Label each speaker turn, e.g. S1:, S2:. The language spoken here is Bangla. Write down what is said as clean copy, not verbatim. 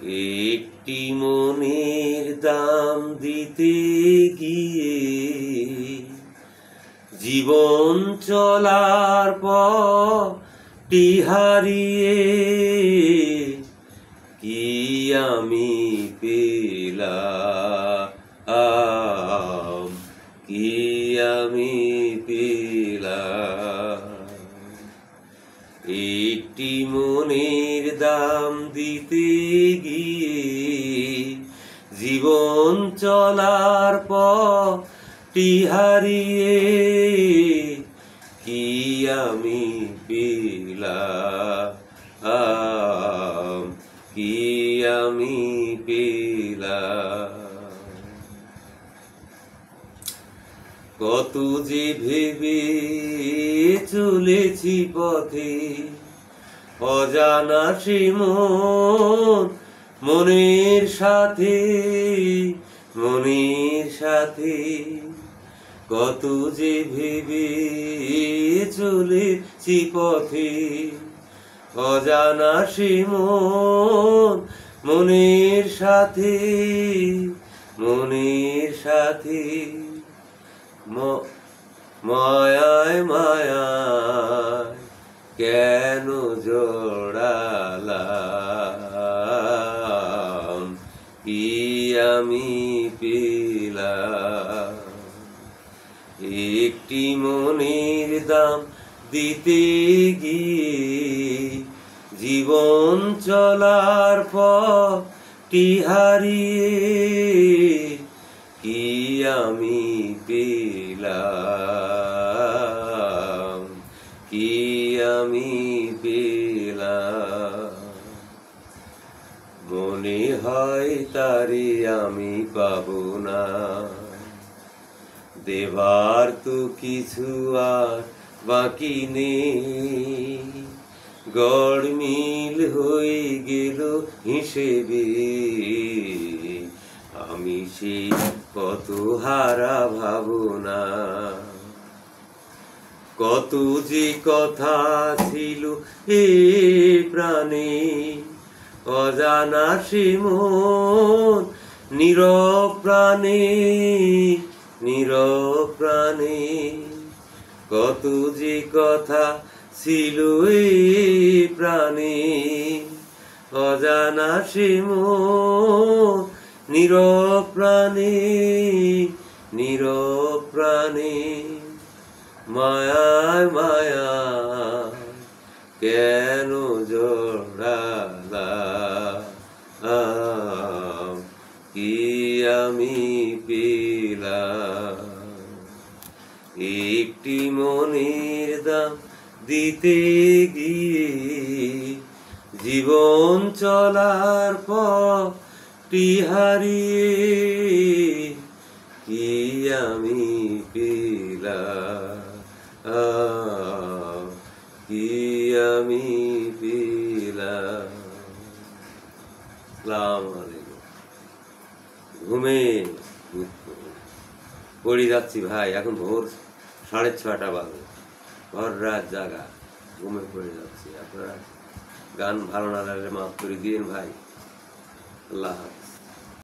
S1: একটি মনের দাম দিতে গিয়ে জীবন চলার পথটি হারিয়ে কি আমি পেলাম, কি আমি পেলাম। একটি মনের দাম দিতে গিয়ে জীবন চলার পথটি হারিয়ে কি আমি পেলাম, কি আমি পেলাম। কত যে ভেবে চলেছি পথে, অজানা সে মনের সাথে, মনের সাথে। কত যে ভেবে চলেছি পথে, অজানা সে মনের সাথে, মনের সাথে। মায়ায় মায়ায় কেন জড়ালাম, কি আমি পেলাম। একটি মনের দাম দিতে গিয়ে জীবন চলার পথটি হারিয়ে কি আমি পেলাম, কি আমি পেলাম। মনে হয় তারে আমি পাবো না, দেবার তো কিছু আর বাকি নেই। গড়মিল হয়ে গেল হিসেবে, আমি সে কত হারা ভাবনা। কত যে কথা ছিল এ প্রাণে, অজানা সে নীরব প্রাণে, নীরব প্রাণে। কত যে কথা ছিল এ প্রাণে, অজানা সে নীরব প্রাণে, নীরব প্রাণে। মায়ায় মায়ায় কেন জড়ালাম, কি আমি পেলাম। একটি মনের দাম দিতে গিয়ে জীবন চলার পথটি হারিয়ে কি আমি পেলাম, কি আমি পেলাম। আসসালামু আলাইকুম। ঘুমে পড়ে যাচ্ছি ভাই, এখন ভোর 6:30 বাজে, ভর রাত জাগা, ঘুমে পড়ে যাচ্ছি। আপনারা গান ভালো না লাগলে মাফ করে দিন ভাই। আল্লাহ হাফেজ।